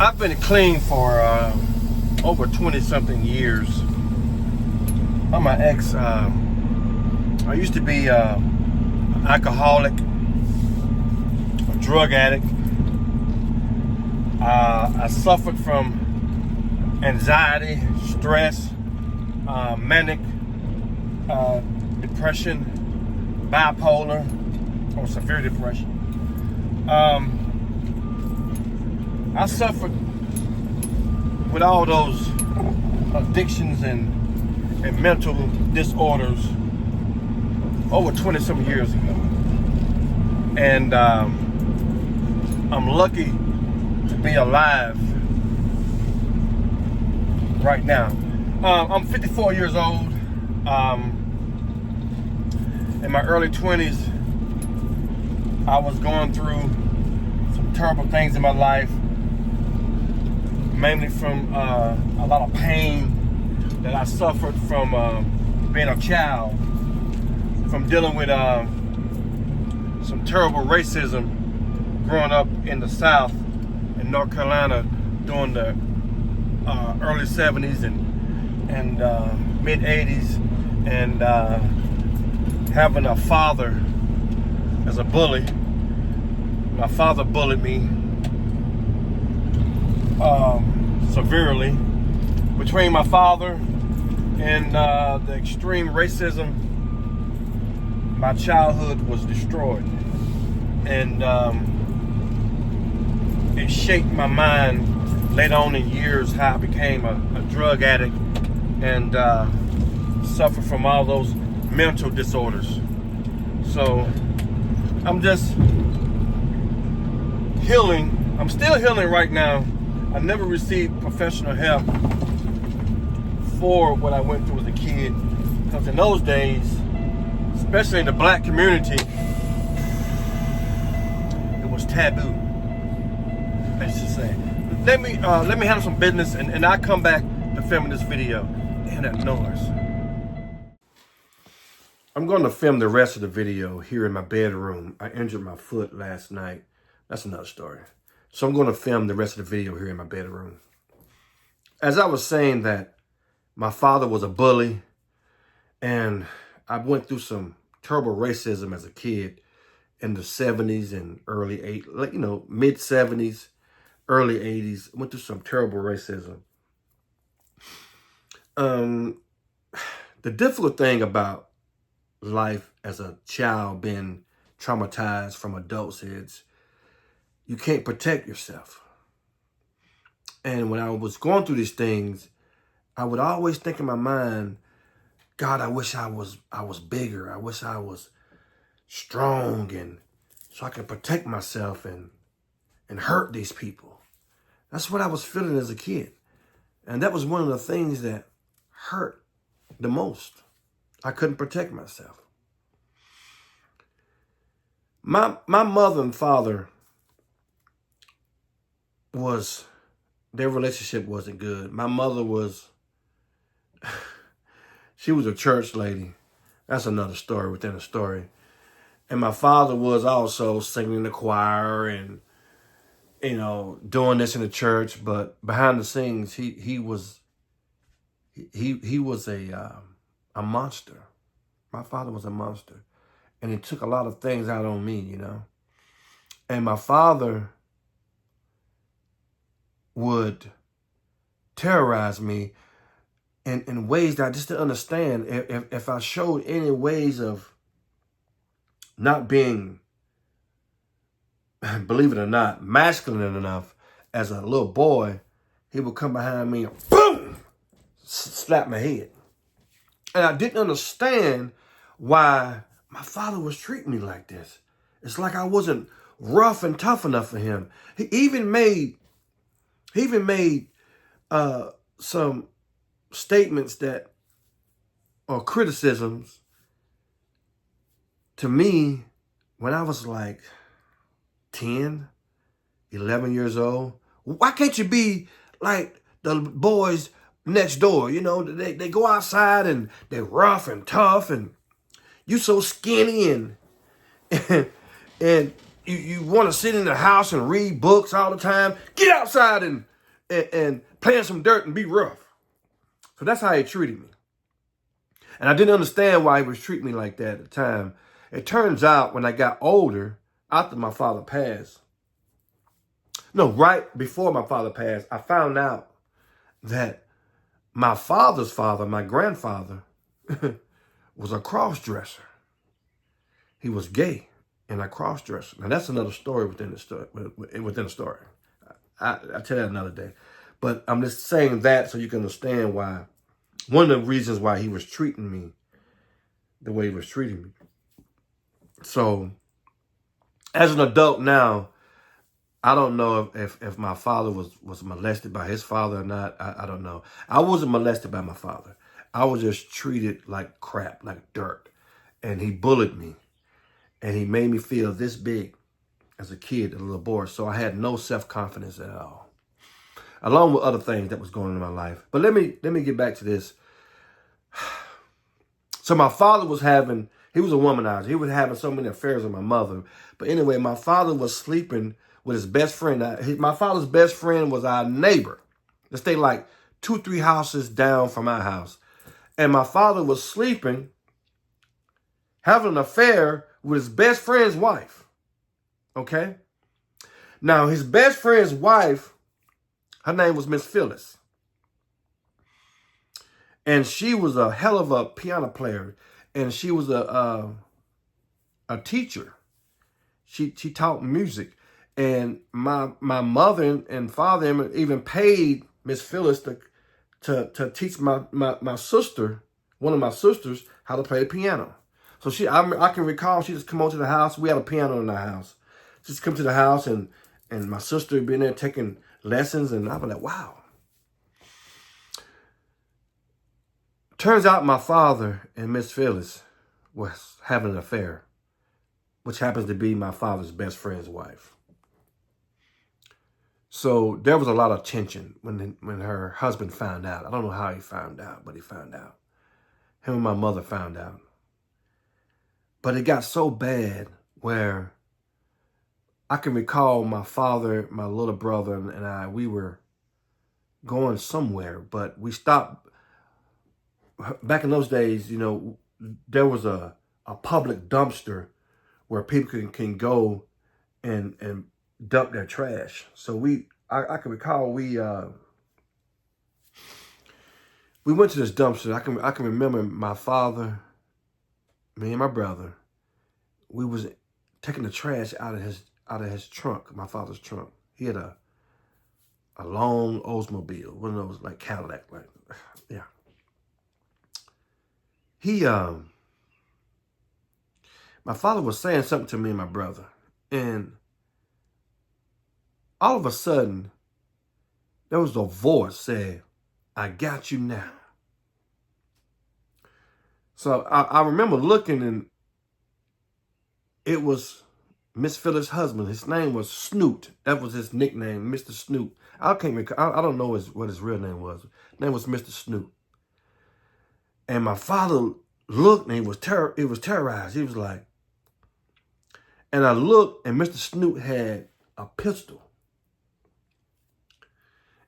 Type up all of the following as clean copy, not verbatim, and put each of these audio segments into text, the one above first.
I've been clean for over 20-something years. I'm an ex. I used to be an alcoholic, a drug addict. I suffered from anxiety, stress, manic depression, bipolar, or severe depression. I suffered with all those addictions and mental disorders over 20-some years ago. And I'm lucky to be alive right now. I'm 54 years old. In my early 20s, I was going through some terrible things in my life, mainly from a lot of pain that I suffered from being a child, from dealing with some terrible racism growing up in the South, in North Carolina, during the early 70s and mid 80s, and having a father as a bully. My father bullied me severely. Between my father and the extreme racism, my childhood was destroyed, and it shaped my mind later on in years how I became a drug addict and suffered from all those mental disorders. So I'm just healing. I'm still healing right now. I never received professional help for what I went through as a kid, because in those days, especially in the black community, it was taboo, let's just say. Let me handle some business, and I'll come back to film this video. And that noise. I'm going to film the rest of the video here in my bedroom. I injured my foot last night. That's another story. So I'm going to film the rest of the video here in my bedroom. As I was saying that my father was a bully, and I went through some terrible racism as a kid in the 70s and early 80s, mid 70s, early 80s. I went through some terrible racism. The difficult thing about life as a child being traumatized from adults is you can't protect yourself. And when I was going through these things, I would always think in my mind, God, I wish I was bigger. I wish I was strong, and so I can protect myself and hurt these people. That's what I was feeling as a kid. And that was one of the things that hurt the most. I couldn't protect myself. My mother and father their relationship wasn't good. My mother she was a church lady. That's another story within a story. And my father was also singing in the choir and, doing this in the church. But behind the scenes, he was a monster. My father was a monster. And it took a lot of things out on me, And my father would terrorize me in ways that I just didn't understand. If I showed any ways of not being, believe it or not, masculine enough as a little boy, he would come behind me and boom, slap my head. And I didn't understand why my father was treating me like this. It's like I wasn't rough and tough enough for him. He even made some statements or criticisms to me when I was like 10, 11 years old. Why can't you be like the boys next door? They go outside and they're rough and tough, and you so skinny and you want to sit in the house and read books all the time. Get outside and and play in some dirt and be rough. So that's how he treated me. And I didn't understand why he was treating me like that at the time. It turns out when I got older, after my father passed, no, right before my father passed, I found out that my father's father, my grandfather, was a cross-dresser. He was gay and a cross-dresser. Now, that's another story within the story. Within the story. I'll tell that another day. But I'm just saying that so you can understand why. One of the reasons why he was treating me the way he was treating me. So, as an adult now, I don't know if my father was molested by his father or not. I don't know. I wasn't molested by my father. I was just treated like crap, like dirt. And he bullied me. And he made me feel this big as a kid, a little boy. So I had no self-confidence at all. Along with other things that was going on in my life. But let me get back to this. So my father was he was a womanizer. He was having so many affairs with my mother. But anyway, my father was sleeping with his best friend. My father's best friend was our neighbor. They stayed like 2-3 houses down from our house. And my father was sleeping, having an affair with his best friend's wife. Okay? Now, his best friend's wife, her name was Miss Phyllis. And she was a hell of a piano player. And she was a teacher. She taught music. And my mother and father even paid Miss Phyllis to teach my sister, one of my sisters, how to play the piano. So I can recall she just come over to the house. We had a piano in our house. Just come to the house and my sister had been there taking lessons. And I was like, wow. Turns out my father and Miss Phyllis was having an affair, which happens to be my father's best friend's wife. So there was a lot of tension when her husband found out. I don't know how he found out, but he found out. Him and my mother found out. But it got so bad where I can recall my father, my little brother, and we were going somewhere, but we stopped. Back in those days, you know, there was a public dumpster where people can go and dump their trash. So I can recall we went to this dumpster. I can remember my father, me and my brother, we was taking the trash out of his trunk, my father's trunk. He had a long Oldsmobile, one of those like Cadillac, like yeah. My father was saying something to me and my brother, and all of a sudden, there was a voice saying, "I got you now." So I remember looking, and it was Miss Phyllis' husband. His name was Snoot. That was his nickname, Mr. Snoot. I can't recall. I don't know what his real name was. His name was Mr. Snoot. And my father looked, and he was terrorized. He was like, and I looked, and Mr. Snoot had a pistol.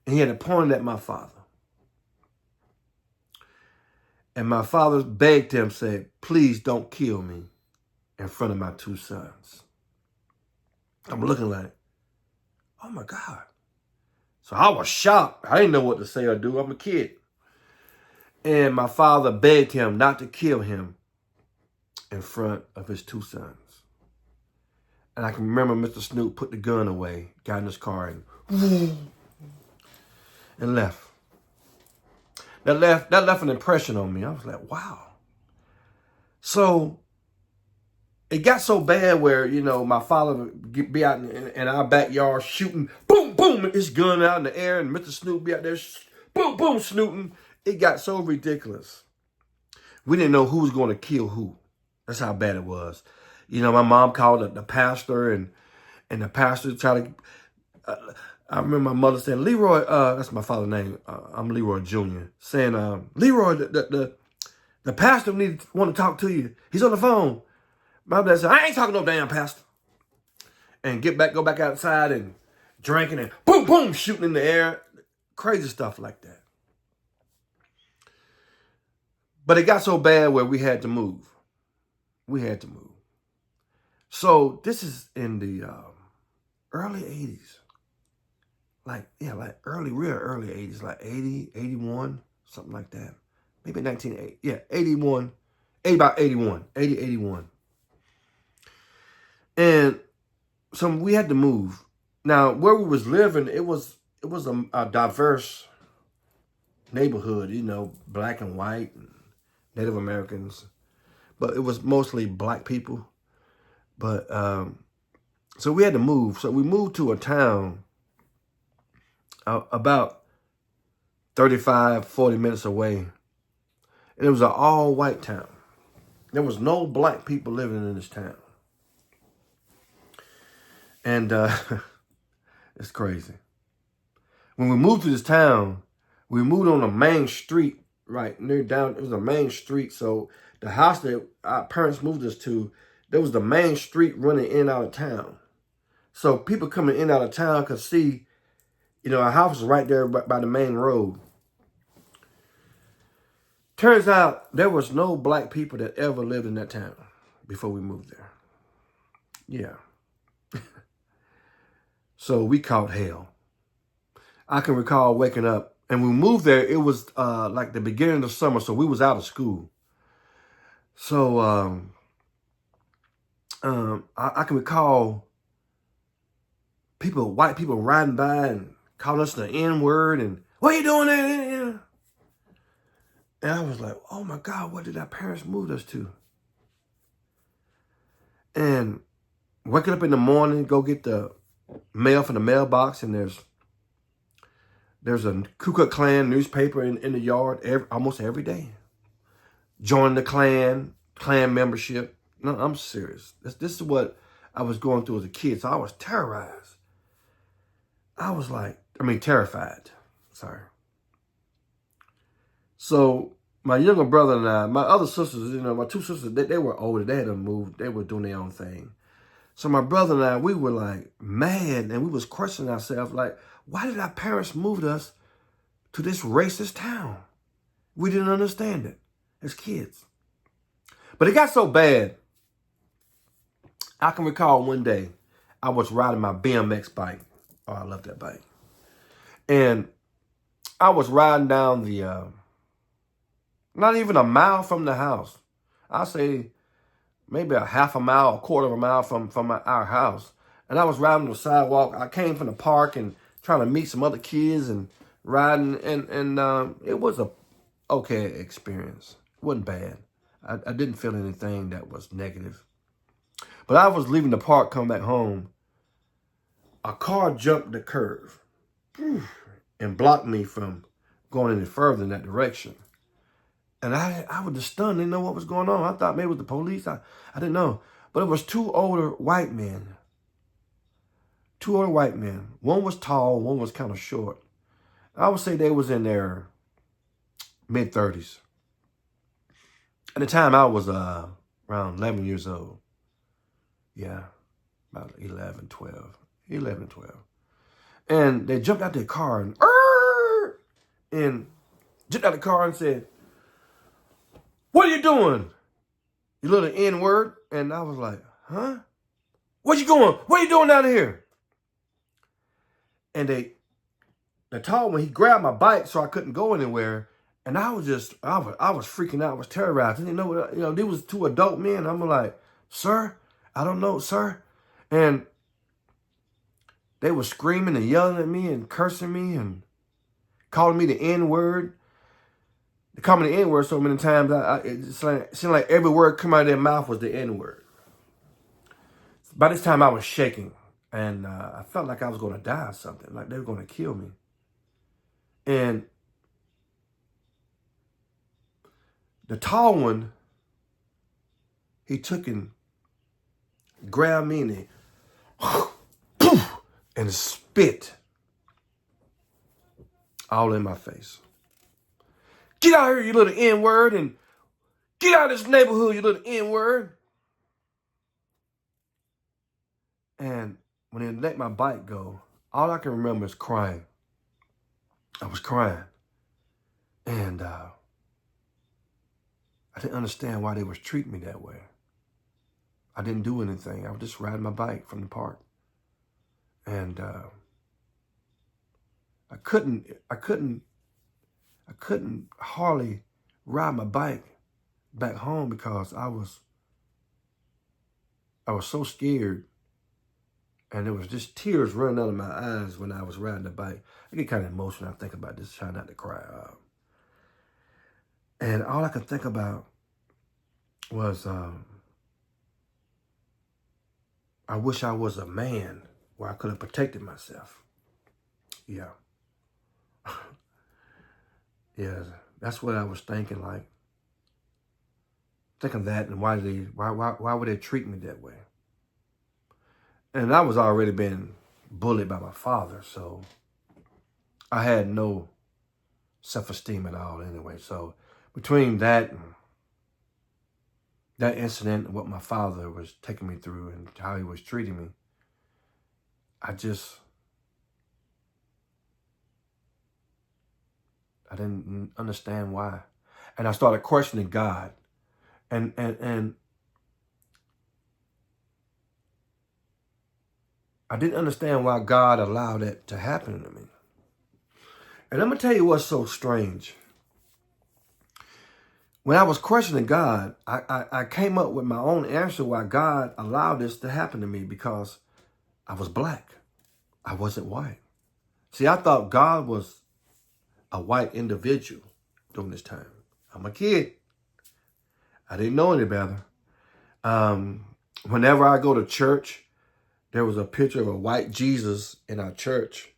And he had it pointed at my father. And my father begged him, said, "Please don't kill me in front of my 2 sons." I'm looking like, oh my God. So I was shocked. I didn't know what to say or do. I'm a kid. And my father begged him not to kill him in front of his 2 sons. And I can remember Mr. Snoot put the gun away, got in his car, and left. That left an impression on me. I was like, wow. So it got so bad where, you know, my father would be out in our backyard shooting, boom, boom, his gun out in the air, and Mr. Snoot be out there, boom, boom, snooting. It got so ridiculous. We didn't know who was going to kill who. That's how bad it was. You know, my mom called the pastor, and the pastor tried to... I remember my mother saying, "Leroy," that's my father's name. I'm Leroy Jr. Saying, "Leroy, the pastor want to talk to you. He's on the phone." My dad said, "I ain't talking to no damn pastor." And go back outside and drinking and boom, boom, shooting in the air. Crazy stuff like that. But it got so bad where we had to move. We had to move. So this is in the early 80s. Like real early 80s, like 80, 81, something like that. Maybe 1980. Yeah, 81. About 81. 80, 81. And so we had to move. Now, where we was living, it was a diverse neighborhood, you know, black and white and Native Americans. But it was mostly black people. But so we had to move. So we moved to a town about 35, 40 minutes away. And it was an all-white town. There was no black people living in this town. And it's crazy. When we moved to this town, we moved on a main street right near down. It was a main street. So the house that our parents moved us to, there was the main street running in and out of town. So people coming in and out of town could see, you know, our house was right there by the main road. Turns out there was no black people that ever lived in that town before we moved there. Yeah. So we caught hell. I can recall waking up, and when we moved there, it was like the beginning of summer, so we was out of school. So I can recall white people riding by and calling us the N-word and, what are you doing there? And I was like, oh my God, what did our parents move us to? And waking up in the morning, go get the mail from the mailbox, and there's a Ku Klux Klan newspaper in the yard almost every day. Joining the Klan membership. No, I'm serious. This is what I was going through as a kid. So I was terrorized. Terrified. Sorry. So my younger brother and I, my other sisters, you know, my two sisters, they were older. They had to move. They were doing their own thing. So my brother and I, we were like mad, and we was questioning ourselves, like, why did our parents move us to this racist town? We didn't understand it as kids. But it got so bad. I can recall one day I was riding my BMX bike. Oh, I love that bike. And I was riding down the, not even a mile from the house. I'll say maybe a half a mile, a quarter of a mile from our house. And I was riding the sidewalk. I came from the park and trying to meet some other kids and riding. And it was a okay experience. It wasn't bad. I didn't feel anything that was negative. But I was leaving the park, coming back home. A car jumped the curve and blocked me from going any further in that direction. And I was just stunned. Didn't know what was going on. I thought maybe it was the police. I didn't know. But it was two older white men. Two older white men. One was tall, one was kind of short. I would say they was in their mid-30s. At the time, I was around 11 years old. Yeah, about 11, 12. And they jumped out their car and jumped out the car and said, what are you doing? You little N-word. And I was like, huh? Where you going? What are you doing down here? And the tall one, he grabbed my bike so I couldn't go anywhere. And I was freaking out. I was terrorized. I didn't know what, there was two adult men. I'm like, sir, I don't know, sir. And they were screaming and yelling at me and cursing me and calling me the N-word. They called me the N-word so many times, it seemed like every word come out of their mouth was the N-word. By this time, I was shaking. And I felt like I was going to die or something, like they were going to kill me. And the tall one, he took and grabbed me and and spit all in my face. Get out of here, you little N-word, and get out of this neighborhood, you little N-word. And when they let my bike go, all I can remember is crying. I was crying. And I didn't understand why they was treating me that way. I didn't do anything. I was just riding my bike from the park. And I couldn't hardly ride my bike back home because I was so scared, and there was just tears running out of my eyes when I was riding the bike. I get kind of emotional. I think about this, trying not to cry. And all I could think about was, I wish I was a man where I could have protected myself. Yeah. Yeah, that's what I was thinking, like, thinking that, and why would they treat me that way? And I was already being bullied by my father, so I had no self-esteem at all anyway. So between that incident and what my father was taking me through and how he was treating me, I didn't understand why. And I started questioning God. And I didn't understand why God allowed that to happen to me. And I'm going to tell you what's so strange. When I was questioning God, I came up with my own answer why God allowed this to happen to me, because I was black. I wasn't white. See, I thought God was a white individual during this time. I'm a kid. I didn't know any better. Whenever I go to church, there was a picture of a white Jesus in our church.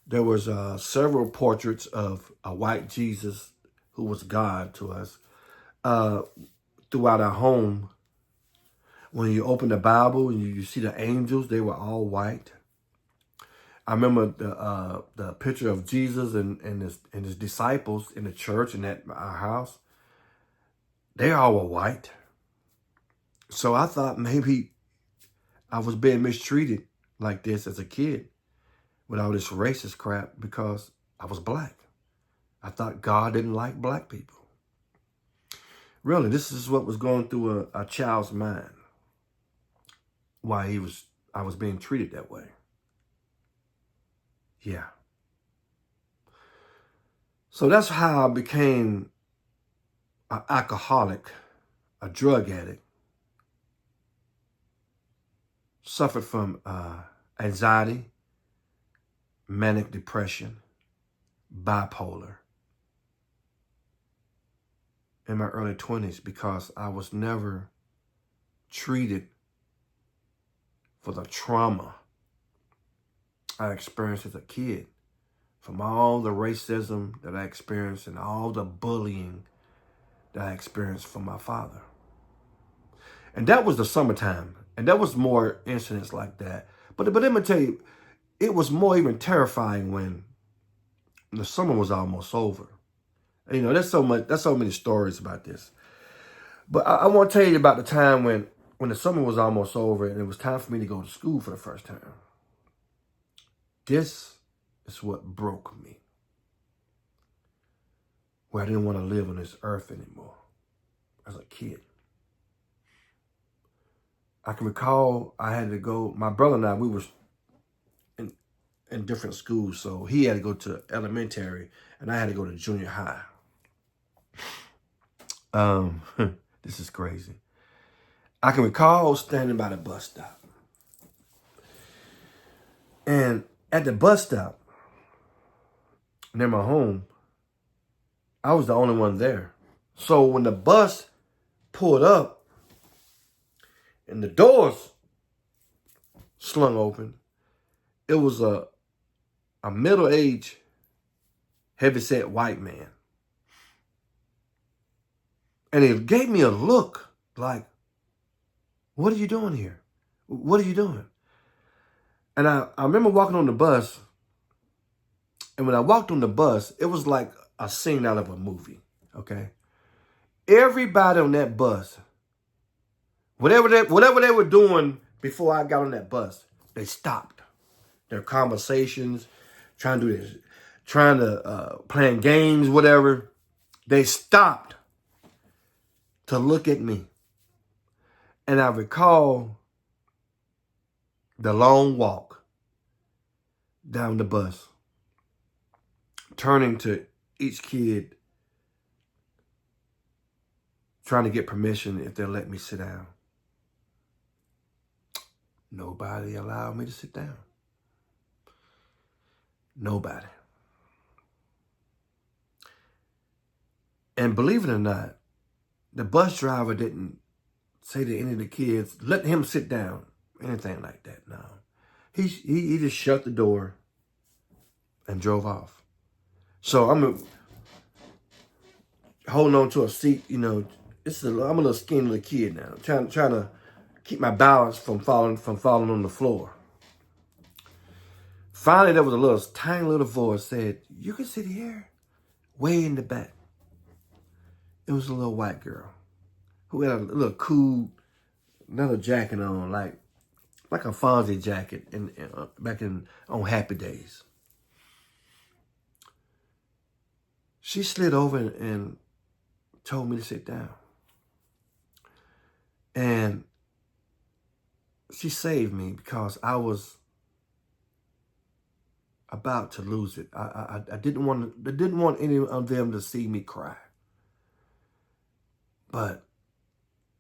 There was several portraits of a white Jesus who was God to us throughout our home. When you open the Bible and you see the angels, they were all white. I remember the picture of Jesus and his disciples in the church and at our house. They all were white. So I thought maybe I was being mistreated like this as a kid with all this racist crap because I was black. I thought God didn't like black people. Really, this is what was going through a child's mind. Why I was being treated that way. Yeah. So that's how I became an alcoholic, a drug addict. Suffered from anxiety, manic depression, bipolar in my early 20s because I was never treated for the trauma I experienced as a kid, from all the racism that I experienced and all the bullying that I experienced from my father. And that was the summertime. And there was more incidents like that. But let me tell you, it was more even terrifying when the summer was almost over. You know, there's so many stories about this. But I want to tell you about the time when the summer was almost over and it was time for me to go to school for the first time. This is what broke me. Where I didn't want to live on this earth anymore as a kid. I can recall I had to go, my brother and I, we were in different schools. So he had to go to elementary and I had to go to junior high. This is crazy. I can recall standing by the bus stop. And at the bus stop, near my home, I was the only one there. So when the bus pulled up and the doors slung open, it was a middle-aged, heavyset white man. And he gave me a look like, what are you doing here? What are you doing? And I remember walking on the bus. And when I walked on the bus, it was like a scene out of a movie, okay? Everybody on that bus, whatever they were doing before I got on that bus, they stopped their conversations, trying to do this, trying to, playing games, whatever. They stopped to look at me. And I recall the long walk down the bus, turning to each kid, trying to get permission if they'll let me sit down. Nobody allowed me to sit down. Nobody. And believe it or not, the bus driver didn't say to any of the kids, let him sit down, anything like that. No. He just shut the door and drove off. So I'm holding on to a seat, you know. I'm a little skinny little kid now. I'm trying to keep my balance from falling on the floor. Finally, there was a little tiny little voice said, you can sit here, way in the back. It was a little white girl who had a little cool leather jacket on, like a Fonzie jacket back on Happy Days. She slid over and told me to sit down. And she saved me because I was about to lose it. I didn't want any of them to see me cry. But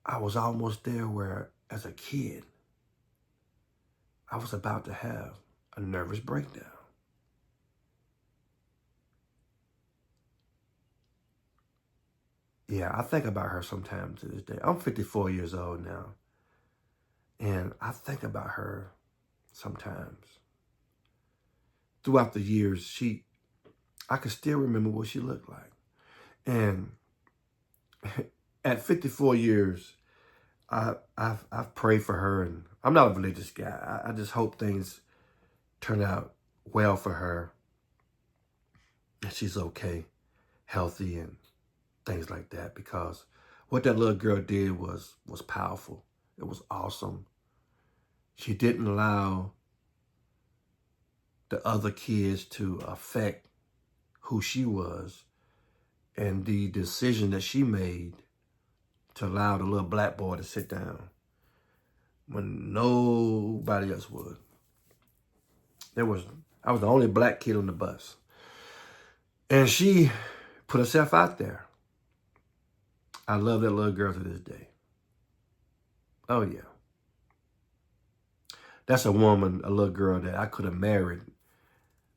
I was almost there where, as a kid, I was about to have a nervous breakdown. Yeah, I think about her sometimes to this day. I'm 54 years old now. And I think about her sometimes. Throughout the years, I can still remember what she looked like. And at 54 years, I've prayed for her, and I'm not a religious guy. I just hope things turn out well for her, and she's okay, healthy, and things like that. Because what that little girl did was powerful. It was awesome. She didn't allow the other kids to affect who she was and the decision that she made to allow the little black boy to sit down when nobody else would. I was the only black kid on the bus. And she put herself out there. I love that little girl to this day. Oh, yeah. That's a woman, a little girl that I could have married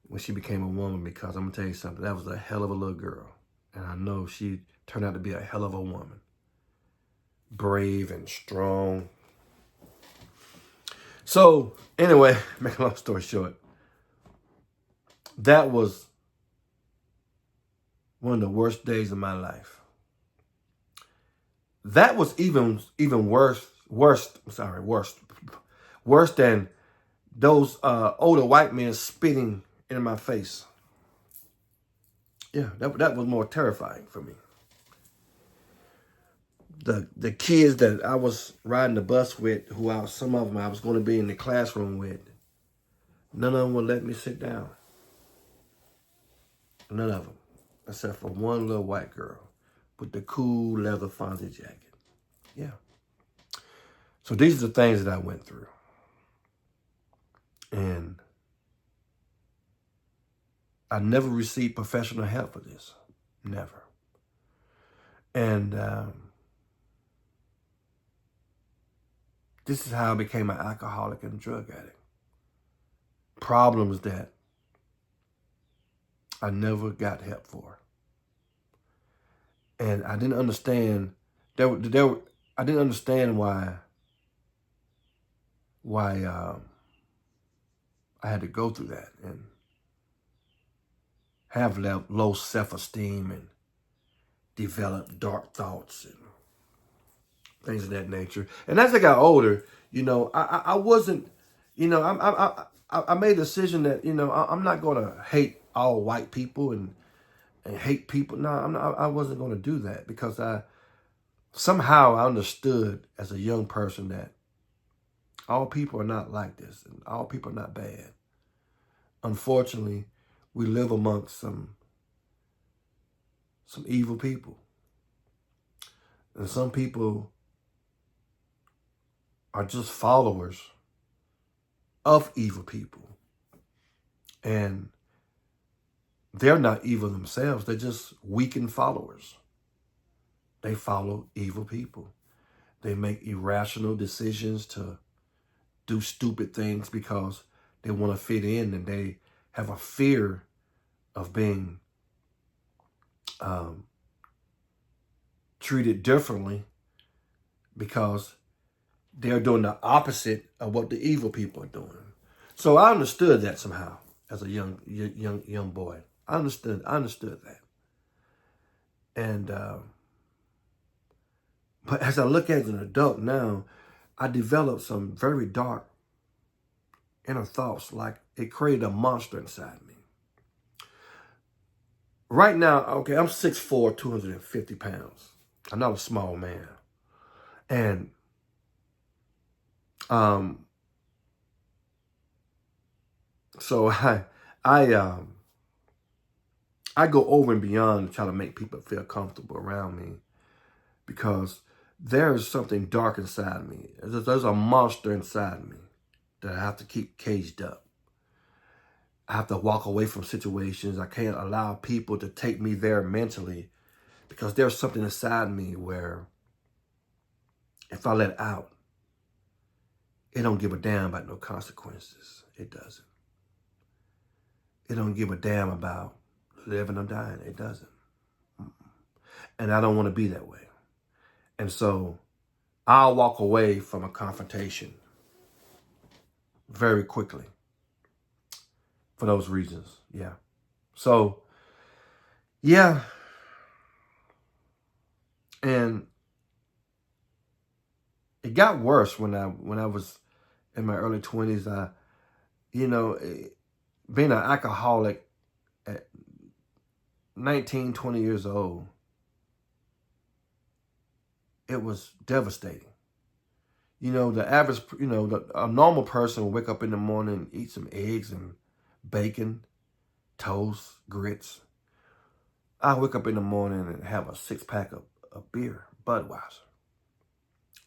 when she became a woman, because I'm going to tell you something. That was a hell of a little girl. And I know she turned out to be a hell of a woman. Brave and strong. So, anyway, make a long story short, that was one of the worst days of my life. That was even worse than those older white men spitting in my face. Yeah, that was more terrifying for me. The kids that I was riding the bus with, some of them I was going to be in the classroom with, none of them would let me sit down. None of them, except for one little white girl with the cool leather Fonzie jacket. Yeah. So these are the things that I went through. And I never received professional help for this. Never. And this is how I became an alcoholic and drug addict. Problems that I never got help for. And I didn't understand. I didn't understand why I had to go through that and have low self-esteem and develop dark thoughts and things of that nature. And as I got older, I wasn't, I made a decision that, I'm not going to hate all white people and hate people. No, I wasn't going to do that, because somehow I understood as a young person that all people are not like this, and all people are not bad. Unfortunately, we live amongst some evil people. And some people are just followers of evil people. And they're not evil themselves. They're just weakened followers. They follow evil people. They make irrational decisions to do stupid things because they want to fit in, and they have a fear of being treated differently because they're doing the opposite of what the evil people are doing. So I understood that somehow as a young boy. I understood that. And but as I look at it as an adult now, I developed some very dark inner thoughts, like it created a monster inside me. Right now, okay, I'm 6'4", 250 pounds. I'm not a small man. And so I go over and beyond to try to make people feel comfortable around me, because there's something dark inside me. There's a monster inside me that I have to keep caged up. I have to walk away from situations. I can't allow people to take me there mentally, because there's something inside me where if I let out, it don't give a damn about no consequences. It doesn't. It don't give a damn about living or dying. It doesn't. And I don't want to be that way. And so I'll walk away from a confrontation very quickly for those reasons. Yeah. So, yeah. And it got worse when I was in my early 20s. Being an alcoholic at 19, 20 years old, it was devastating. The average, a normal person will wake up in the morning and eat some eggs and bacon, toast, grits. I wake up in the morning and have a 6-pack of beer, Budweiser.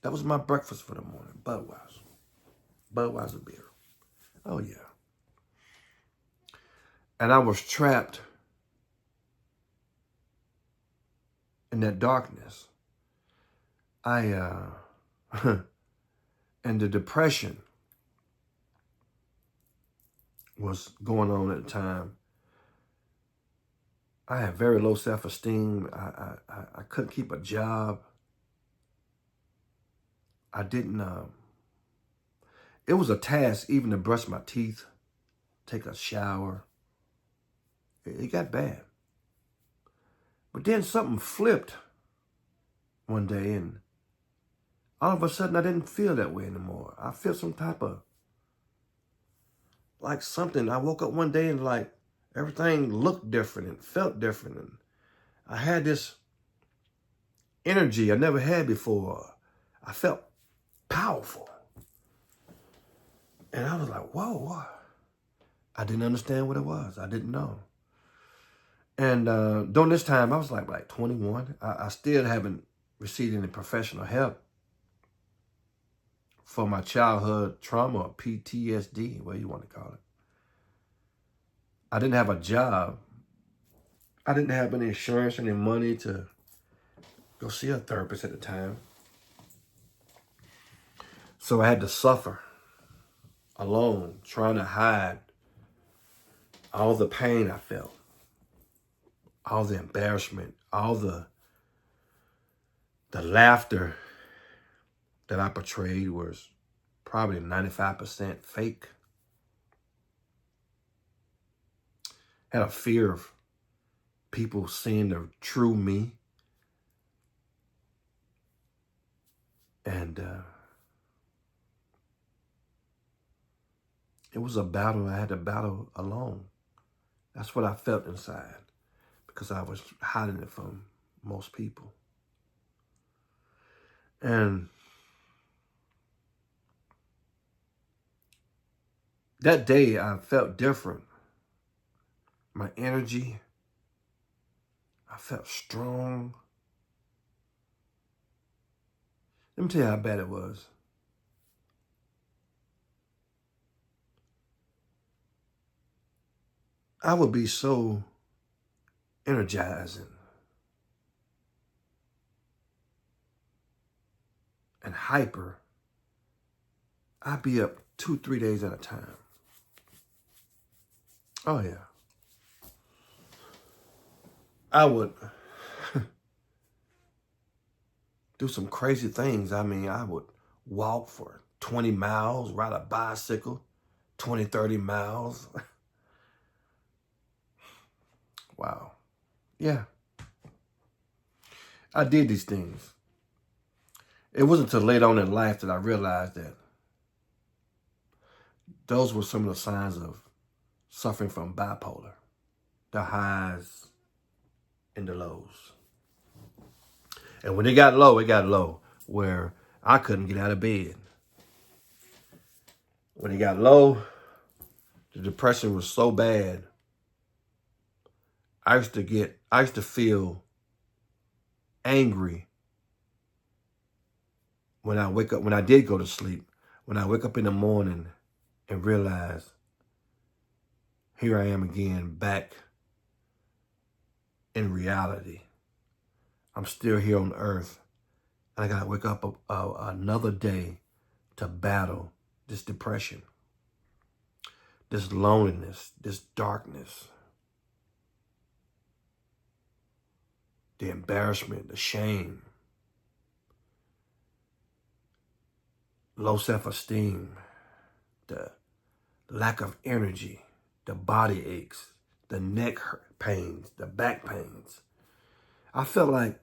That was my breakfast for the morning, Budweiser beer. Oh, yeah. And I was trapped in that darkness. And the depression was going on at the time. I had very low self-esteem. I couldn't keep a job. I didn't, it was a task even to brush my teeth, take a shower. It got bad. But then something flipped one day, and all of a sudden I didn't feel that way anymore. I felt some type of, like something. I woke up one day and like everything looked different and felt different. And I had this energy I never had before. I felt powerful. And I was like, whoa. I didn't understand what it was. I didn't know. And during this time, I was like 21. I still haven't received any professional help for my childhood trauma, or PTSD, whatever you want to call it. I didn't have a job. I didn't have any insurance, any money to go see a therapist at the time. So I had to suffer alone, trying to hide all the pain I felt, all the embarrassment, all the laughter that I portrayed was probably 95% fake. Had a fear of people seeing the true me. And it was a battle I had to battle alone. That's what I felt inside, because I was hiding it from most people. And that day I felt different. my energy. I felt strong. Let me tell you how bad it was. I would be so energizing and hyper. I'd be up 2-3 days at a time. Oh, yeah. I would do some crazy things. I mean, I would walk for 20 miles, ride a bicycle, 20, 30 miles. Wow. Yeah, I did these things. It wasn't until late on in life that I realized that those were some of the signs of suffering from bipolar, the highs and the lows. And when it got low, where I couldn't get out of bed. When it got low, the depression was so bad. I used to feel angry when I wake up, when I did go to sleep, when I wake up in the morning and realize, here I am again, back in reality. I'm still here on earth, and I gotta wake up another day to battle this depression, this loneliness, this darkness, the embarrassment, the shame, low self-esteem, the lack of energy, the body aches, the neck pains, the back pains. I felt like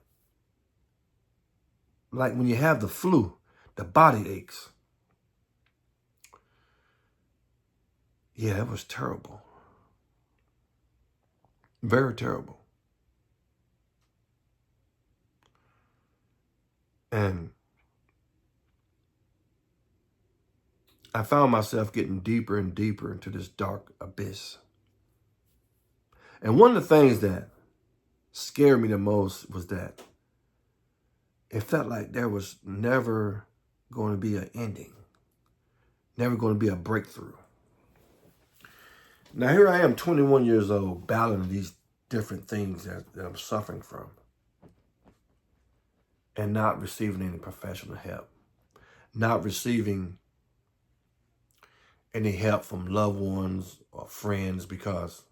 when you have the flu, the body aches. Yeah, it was terrible. Very terrible. And I found myself getting deeper and deeper into this dark abyss. And one of the things that scared me the most was that it felt like there was never going to be an ending, never going to be a breakthrough. Now, here I am, 21 years old, battling these different things that I'm suffering from and not receiving any professional help, not receiving any help from loved ones or friends, because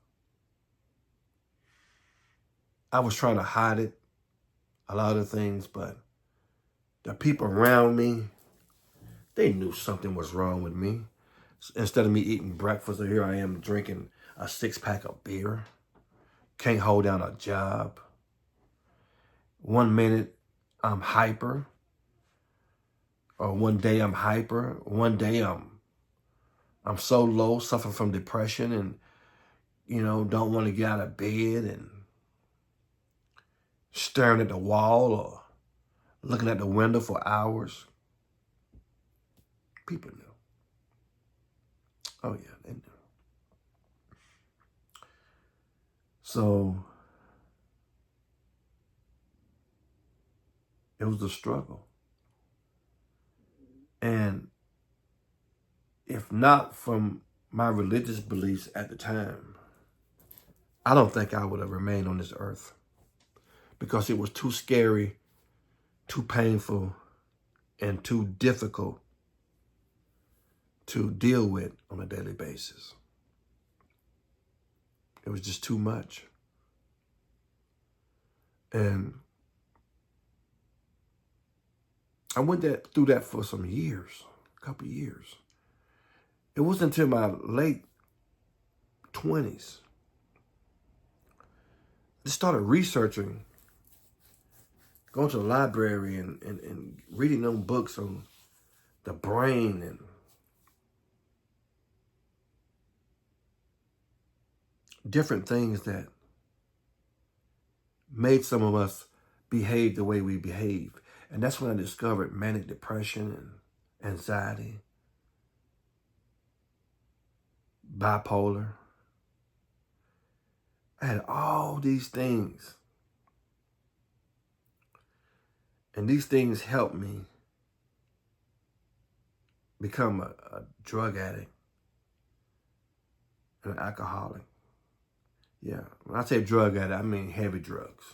I was trying to hide it, a lot of things, but the people around me, they knew something was wrong with me. Instead of me eating breakfast, here I am drinking a 6-pack of beer. Can't hold down a job. 1 minute I'm hyper, or one day I'm hyper. One day I'm so low, suffering from depression, and don't want to get out of bed, and staring at the wall or looking at the window for hours. People knew. Oh yeah, they knew. So it was a struggle. And if not from my religious beliefs at the time, I don't think I would have remained on this earth, because it was too scary, too painful, and too difficult to deal with on a daily basis. It was just too much. And I went through that for some years, a couple of years. It wasn't until my late 20s I started researching, going to the library and reading them books on the brain and different things that made some of us behave the way we behave. And that's when I discovered manic depression and anxiety, bipolar. I had all these things. And these things helped me become a drug addict and an alcoholic. Yeah, when I say drug addict, I mean heavy drugs.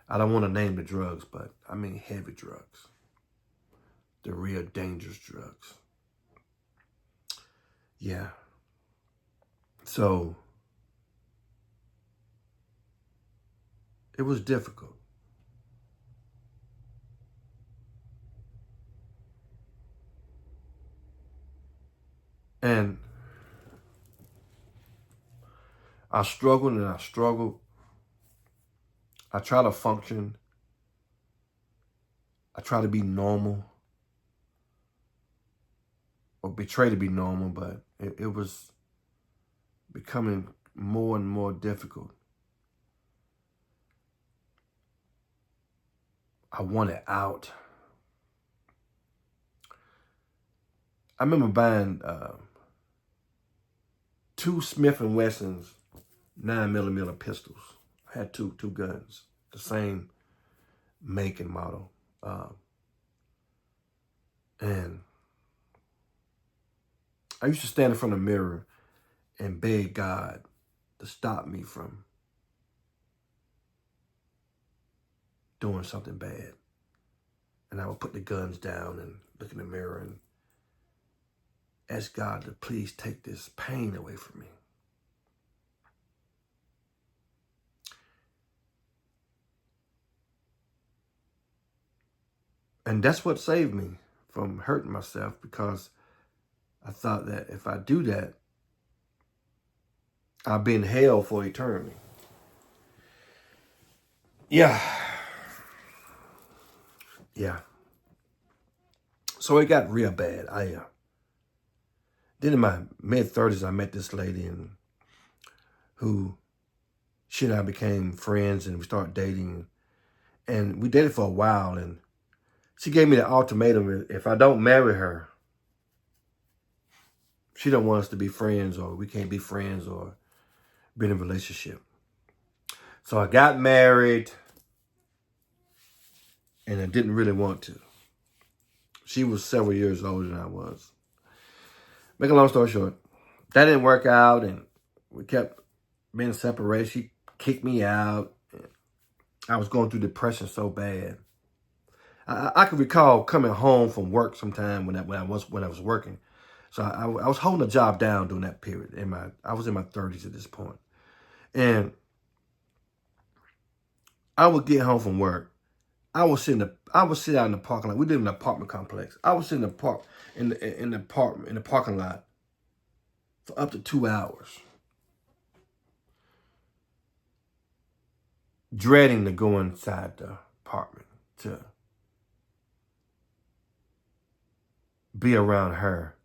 I don't want to name the drugs, but I mean heavy drugs. The real dangerous drugs. Yeah. So it was difficult. And I struggled and I struggled. I try to function. I try to be normal. Or betray to be normal, but it was becoming more and more difficult. I wanted out. I remember buying 2 Smith & Wesson's 9mm pistols. I had two guns, the same make and model. And I used to stand in front of the mirror and beg God to stop me from doing something bad. And I would put the guns down and look in the mirror and ask God to please take this pain away from me. And that's what saved me from hurting myself, because I thought that if I do that, I'll be in hell for eternity. Yeah. So it got real bad. Then in my mid-30s, I met this lady who she and I became friends, and we started dating. And we dated for a while, and she gave me the ultimatum: if I don't marry her, she don't want us to be friends, or we can't be friends or be in a relationship. So I got married, and I didn't really want to. She was several years older than I was. Make a long story short, that didn't work out, and we kept being separated. She kicked me out. I was going through depression so bad. I can recall coming home from work sometime when I was working. So I was holding a job down during that period. I was in my 30s at this point. And I would get home from work. I would sit out in the parking lot. We live in an apartment complex. I would sit in the parking lot for up to 2 hours, dreading to go inside the apartment to be around her,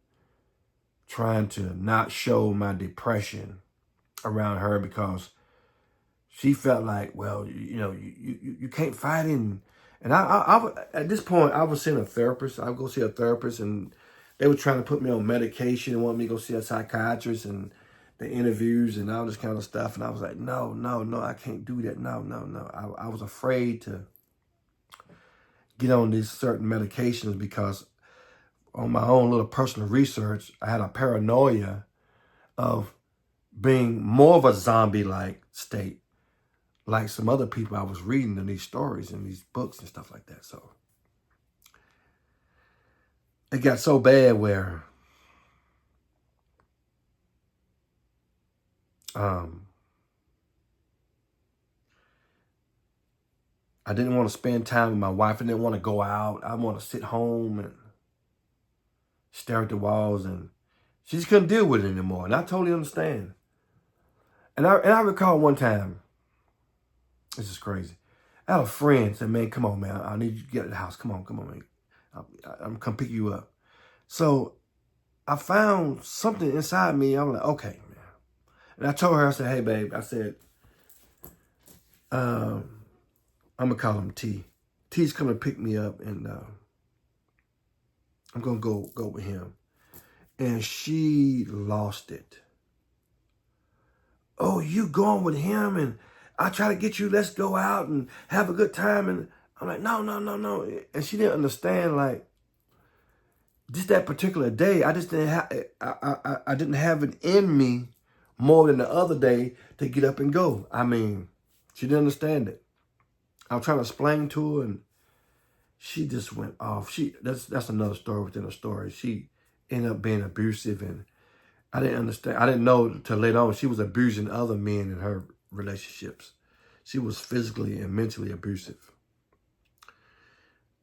trying to not show my depression around her, because she felt like, well, you can't fight in. And I at this point, I was seeing a therapist. I would go see a therapist, and they were trying to put me on medication and want me to go see a psychiatrist and the interviews and all this kind of stuff. And I was like, no, I can't do that. No. I was afraid to get on these certain medications, because on my own little personal research, I had a paranoia of being more of a zombie-like state, like some other people I was reading in these stories and these books and stuff like that. So it got so bad where I didn't want to spend time with my wife. I didn't want to go out. I want to sit home and stare at the walls, and she just couldn't deal with it anymore. And I totally understand. And I recall one time, this is crazy. I had a friend said, man, come on, man. I need you to get to the house. Come on, man. I'm going to come pick you up. So I found something inside me. I'm like, okay, man. And I told her, I said, hey, babe. I said, I'm going to call him T. T's coming to pick me up, and I'm going to go with him. And she lost it. oh, you going with him and I try to get you, let's go out and have a good time. And I'm like, no, no, no, no. And she didn't understand, like, just that particular day, I just didn't have, I didn't have it in me more than the other day to get up and go. I mean, she didn't understand it. I was trying to explain to her and she just went off. That's another story within a story. She ended up being abusive and I didn't understand. I didn't know till later on she was abusing other men in her relationships. She was physically and mentally abusive.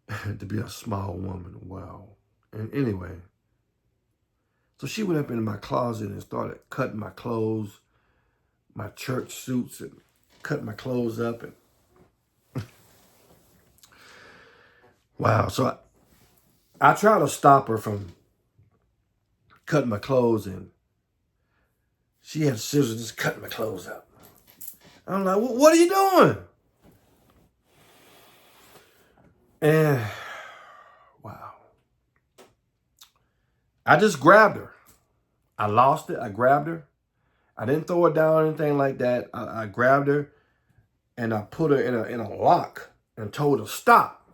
To be a small woman, wow. And anyway, so she went up into my closet and started cutting my clothes, my church suits, and cutting my clothes up. And wow, so I tried to stop her from cutting my clothes, and she had scissors just cutting my clothes up. I'm like, what are you doing? And wow. I just grabbed her. I lost it. I grabbed her. I didn't throw her down or anything like that. I grabbed her and I put her in a lock and told her, stop.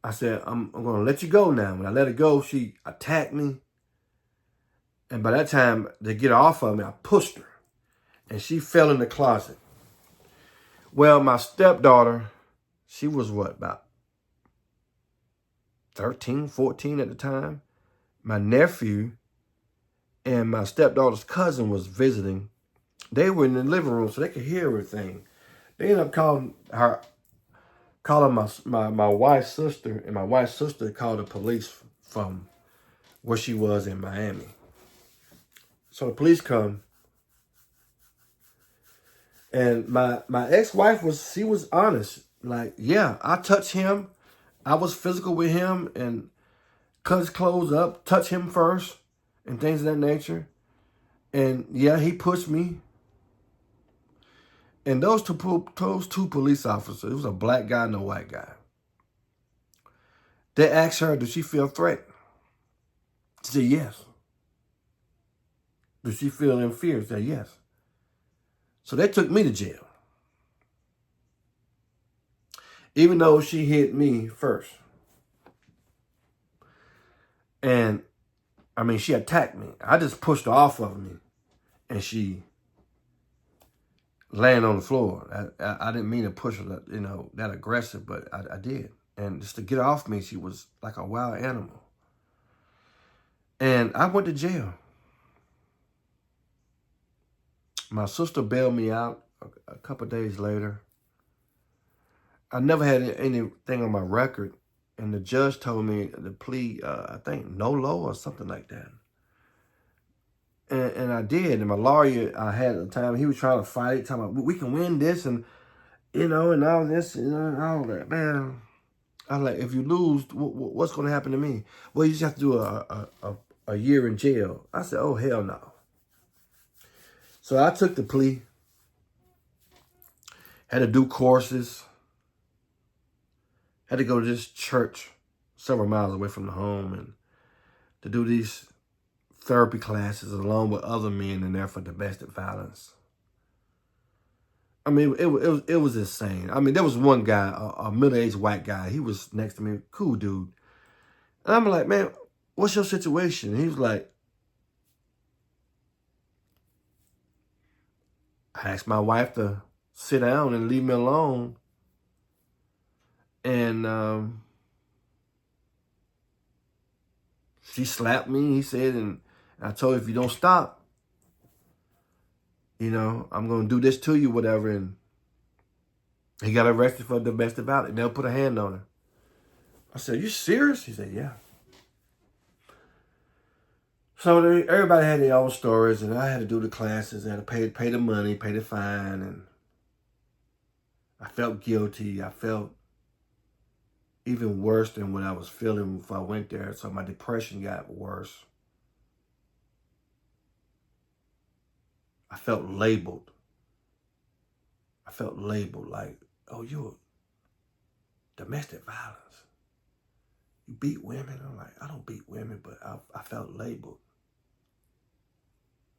I said, I'm going to let you go now. When I let her go, she attacked me. And by that time, to get her off of me, I pushed her. And she fell in the closet. Well, my stepdaughter, she was what, about 13, 14 at the time. My nephew and my stepdaughter's cousin was visiting. They were in the living room so they could hear everything. They ended up calling my wife's sister, and my wife's sister called the police from where she was in Miami. So the police come, and my ex-wife was honest. Like, yeah, I touched him. I was physical with him and cut his clothes up, touch him first, and things of that nature. And yeah, he pushed me. And those two police officers, it was a black guy and a white guy. They asked her, did she feel threatened? She said, yes. Did she feel in fear? She said, yes. So they took me to jail. Even though she hit me first. And, I mean, she attacked me. I just pushed her off of me. And she landed on the floor. I didn't mean to push her, that aggressive, but I did. And just to get her off me, she was like a wild animal. And I went to jail. My sister bailed me out a couple of days later. I never had anything on my record. And the judge told me the plea, I think, no low or something like that. And I did. And my lawyer I had at the time, he was trying to fight it, talking about, we can win this and, and all this, and all that. Man, I was like, if you lose, what's going to happen to me? Well, you just have to do a year in jail. I said, oh, hell no. So I took the plea. Had to do courses. Had to go to this church several miles away from the home and to do these therapy classes along with other men in there for domestic violence. I mean, it was insane. I mean, there was one guy, a middle-aged white guy. He was next to me, cool dude. And I'm like, man, what's your situation? And he was like, I asked my wife to sit down and leave me alone. And she slapped me, he said, and I told her, if you don't stop, I'm going to do this to you, whatever. And he got arrested for domestic violence. They'll put a hand on her. I said, you serious? He said, yeah. So everybody had their own stories, and I had to do the classes. I had to pay the money, pay the fine, and I felt guilty. I felt even worse than what I was feeling before I went there. So my depression got worse. I felt labeled. I felt labeled like, oh, you're domestic violence. You beat women? I'm like, I don't beat women, but I felt labeled.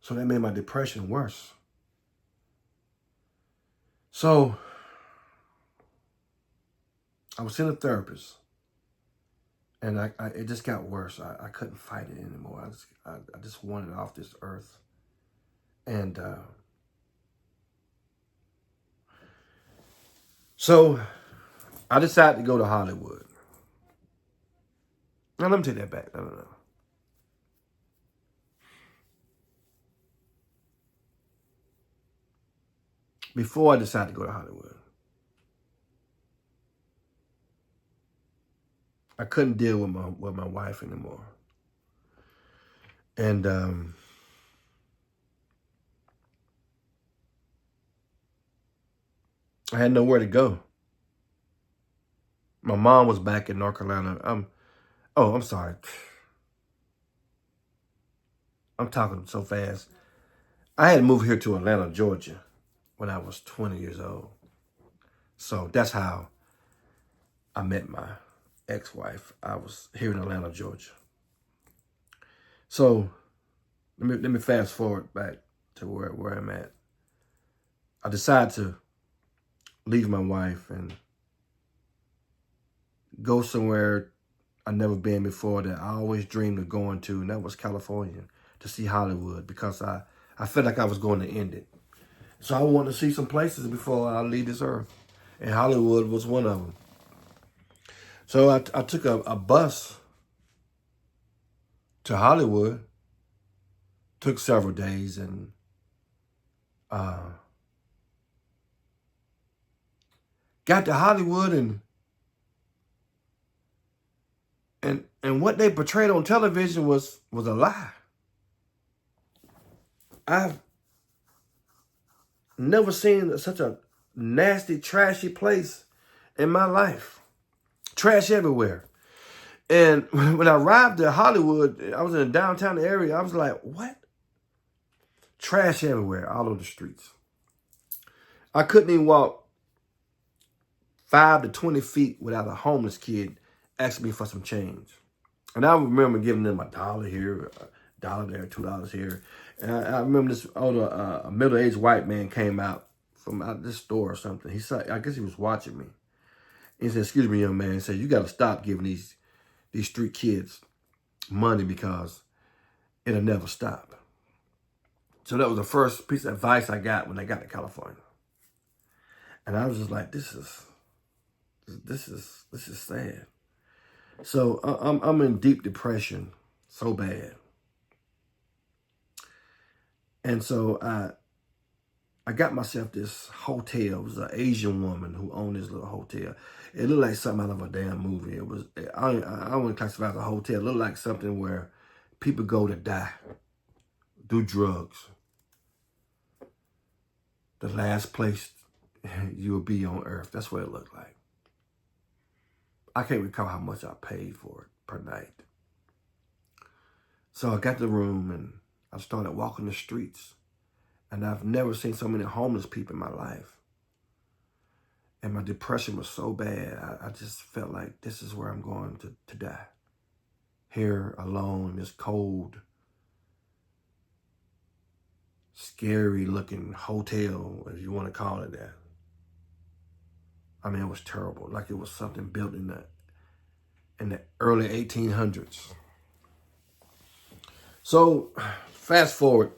So that made my depression worse. So I was seeing a therapist, and it just got worse. I couldn't fight it anymore. I just wanted off this earth. And so I decided to go to Hollywood. Now, let me take that back. No. Before I decided to go to Hollywood, I couldn't deal with my wife anymore. And I had nowhere to go. My mom was back in North Carolina. I'm sorry. I'm talking so fast. I had moved here to Atlanta, Georgia when I was 20 years old. So that's how I met my ex-wife. I was here in Atlanta, Georgia. So let me fast forward back to where I'm at. I decided to leave my wife and go somewhere I'd never been before that I always dreamed of going to, and that was California, to see Hollywood, because I felt like I was going to end it. So I wanted to see some places before I leave this earth, and Hollywood was one of them. So I took a bus to Hollywood, took several days, and got to Hollywood, and what they portrayed on television was a lie. I've never seen such a nasty, trashy place in my life. Trash everywhere. And when I arrived at Hollywood, I was in a downtown area. I was like, what? Trash everywhere, all over the streets. I couldn't even walk 5 to 20 feet without a homeless kid asking me for some change. And I remember giving them $1 here, $1 there, $2 here. And I remember this older, middle-aged white man came out from out this store or something. He said, I guess he was watching me. He said, excuse me, young man. He said, you got to stop giving these street kids money because it'll never stop. So that was the first piece of advice I got when I got to California. And I was just like, this is sad. So I'm in deep depression, so bad. And so I got myself this hotel. It was an Asian woman who owned this little hotel. It looked like something out of a damn movie. It was, I wouldn't classify it as a hotel. It looked like something where people go to die, do drugs. The last place you'll be on earth. That's what it looked like. I can't recall how much I paid for it per night. So I got the room and I started walking the streets. And I've never seen so many homeless people in my life. And my depression was so bad, I just felt like this is where I'm going to die. Here, alone, in this cold, scary-looking hotel, if you want to call it that. I mean, it was terrible. Like it was something built in the early 1800s. So, fast forward.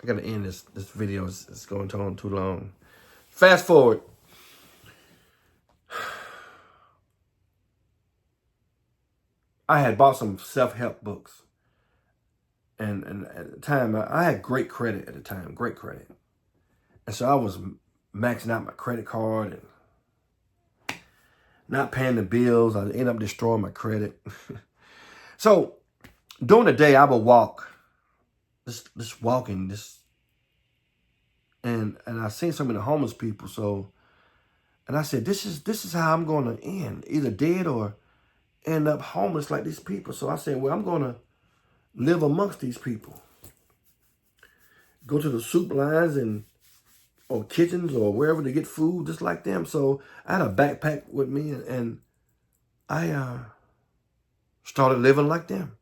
I got to end this video. It's going on too long. Fast forward. I had bought some self-help books. And at the time, I had great credit at the time. Great credit. And so I was maxing out my credit card and not paying the bills. I ended up destroying my credit. So during the day, I would walk. Just walking. And I seen some of the homeless people. So, and I said, this is how I'm going to end. Either dead or end up homeless like these people. So I said, well, I'm going to live amongst these people. Go to the soup lines or kitchens or wherever to get food just like them. So I had a backpack with me and I started living like them.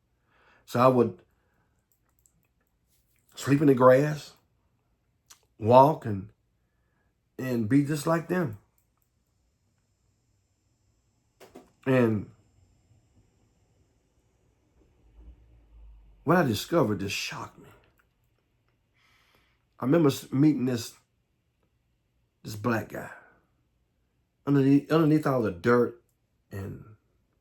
So I would sleep in the grass, walk, and be just like them. And what I discovered just shocked me. I remember meeting this black guy. Underneath all the dirt and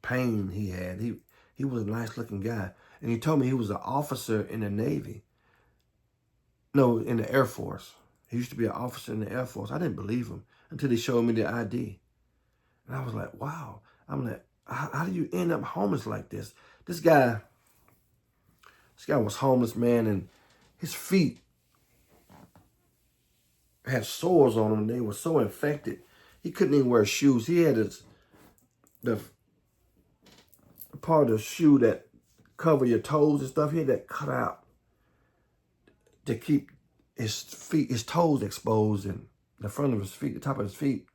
pain he had, he was a nice looking guy. And he told me he was an officer in the Navy. No, in the Air Force. He used to be an officer in the Air Force. I didn't believe him until he showed me the ID. And I was like, wow. I'm like, how do you end up homeless like this? This guy was homeless, man, and his feet had sores on them. They were so infected. He couldn't even wear shoes. He had the part of the shoe that cover your toes and stuff. He had that cut out to keep his toes exposed and the front of his feet, the top of his feet,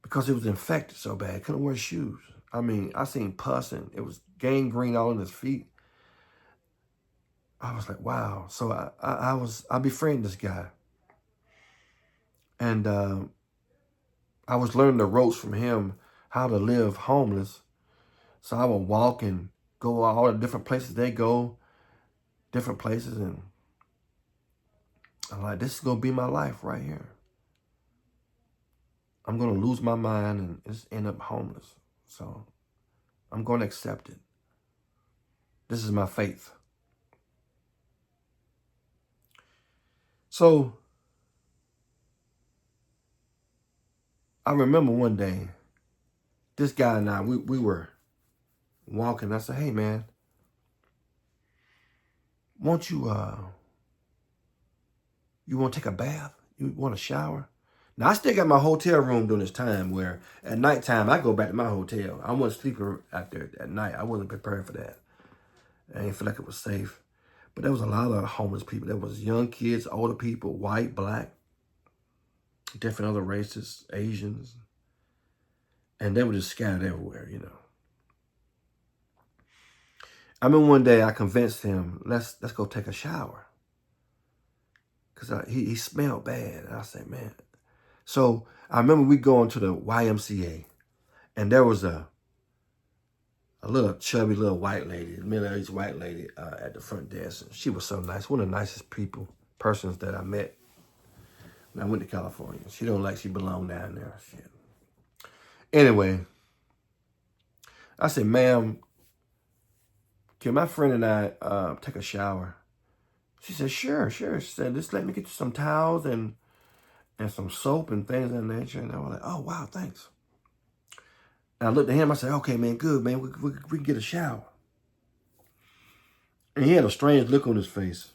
because it was infected so bad. Couldn't wear shoes. I mean, I seen pus and it was gangrene all in his feet. I was like, wow. So I befriended this guy. And I was learning the ropes from him, how to live homeless. So I would walk and go all the different places they go, different places. And I'm like, this is going to be my life right here. I'm going to lose my mind and just end up homeless. So I'm going to accept it. This is my faith. So I remember one day, this guy and I, we were walking. I said, hey, man, won't you want to take a bath? You want a shower? Now, I still got my hotel room during this time where at nighttime, I go back to my hotel. I wasn't sleeping out there at night. I wasn't prepared for that. I didn't feel like it was safe. But there was a lot of homeless people. There was young kids, older people, white, black, different other races, Asians. And they were just scattered everywhere, you know. I remember one day I convinced him, let's go take a shower. Because he smelled bad. And I said, man. So I remember we going to the YMCA. And there was a little chubby little white lady, middle-aged white lady at the front desk. And she was so nice. One of the nicest persons that I met when I went to California. She don't like she belonged down there. Shit. Anyway, I said, ma'am, can my friend and I take a shower? She said, sure. She said, just let me get you some towels and some soap and things of that nature. And I was like, oh, wow, thanks. And I looked at him. I said, okay, man, good, man. We can get a shower. And he had a strange look on his face.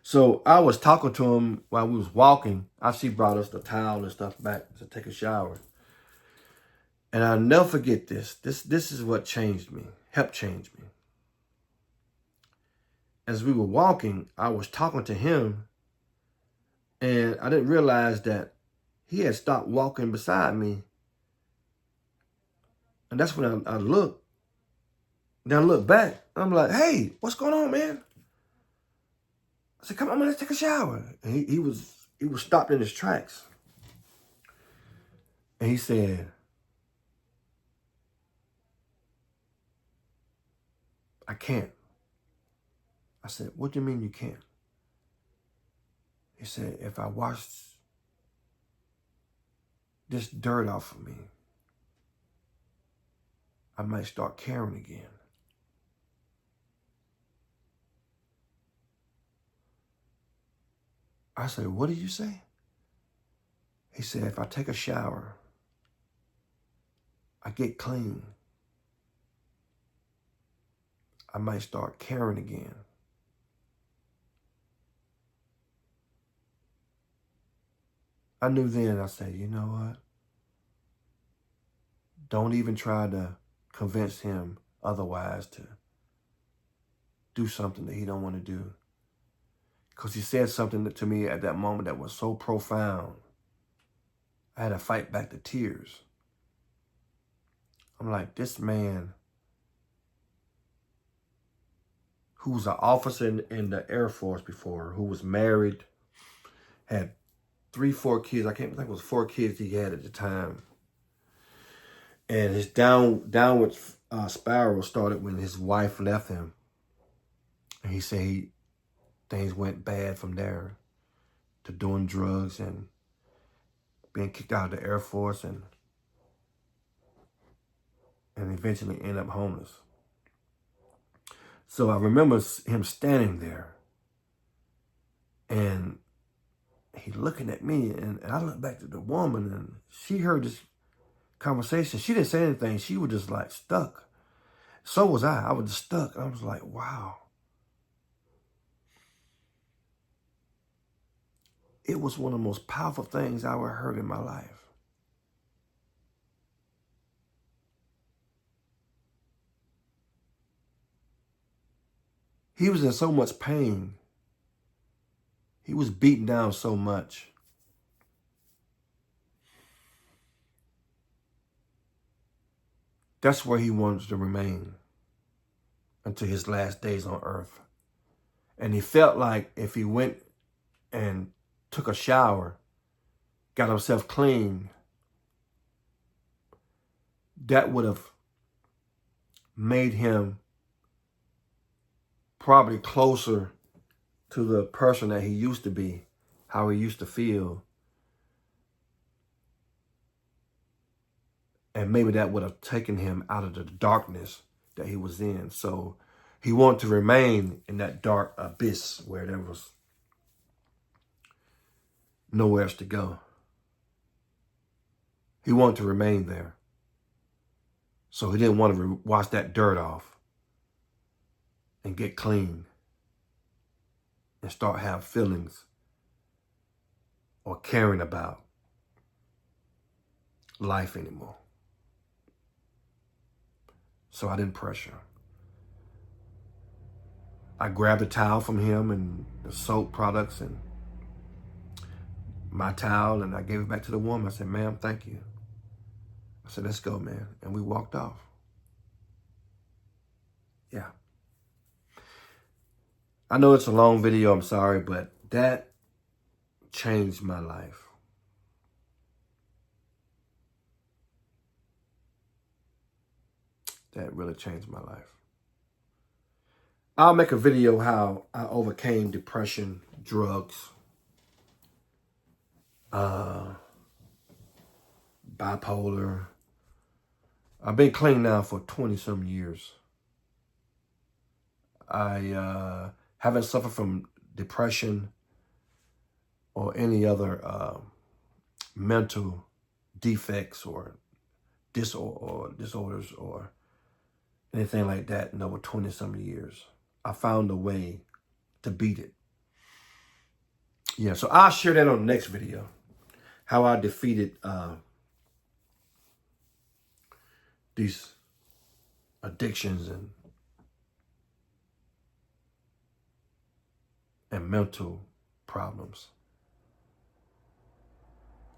So I was talking to him while we was walking. She brought us the towel and stuff back to take a shower. And I'll never forget this. This is what changed me, helped change me. As we were walking, I was talking to him, and I didn't realize that he had stopped walking beside me. And that's when I looked. Then I looked back. I'm like, hey, what's going on, man? I said, come on, man, let's take a shower. And he was stopped in his tracks. And he said, I can't. I said, what do you mean you can't? He said, if I wash this dirt off of me, I might start caring again. I said, what did you say? He said, if I take a shower, I get clean, I might start caring again. I knew then, I said, you know what? Don't even try to convince him otherwise to do something that he don't want to do. Because he said something to me at that moment that was so profound. I had to fight back the tears. I'm like, this man who was an officer in the Air Force before, who was married, had 4 kids. I can't think it was 4 kids he had at the time. And his downward spiral started when his wife left him. And he said things went bad from there to doing drugs and being kicked out of the Air Force and eventually end up homeless. So I remember him standing there and he looking at me, and I looked back to the woman, and she heard this conversation. She didn't say anything. She was just like stuck. So was I. I was just stuck. I was like, wow. It was one of the most powerful things I ever heard in my life. He was in so much pain. He was beaten down so much. That's where he wanted to remain until his last days on earth. And he felt like if he went and took a shower, got himself clean, that would have made him probably closer to the person that he used to be, how he used to feel. And maybe that would have taken him out of the darkness that he was in. So he wanted to remain in that dark abyss where there was nowhere else to go. He wanted to remain there. So he didn't want to wash that dirt off and get clean and start having feelings or caring about life anymore. So I didn't pressure. I grabbed a towel from him and the soap products and my towel, and I gave it back to the woman. I said, ma'am, thank you. I said, let's go, man. And we walked off. Yeah. I know it's a long video, I'm sorry, but that changed my life. That really changed my life. I'll make a video how I overcame depression, drugs, bipolar. I've been clean now for 20-some years. I haven't suffered from depression or any other mental defects or disorders or anything like that in over 20-some years. I found a way to beat it. Yeah, so I'll share that on the next video, how I defeated these addictions and mental problems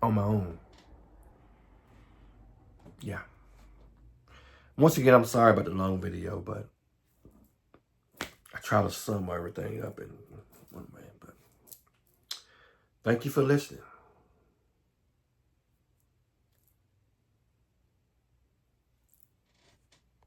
on my own. Yeah. Once again, I'm sorry about the long video, but I try to sum everything up in one way. But thank you for listening.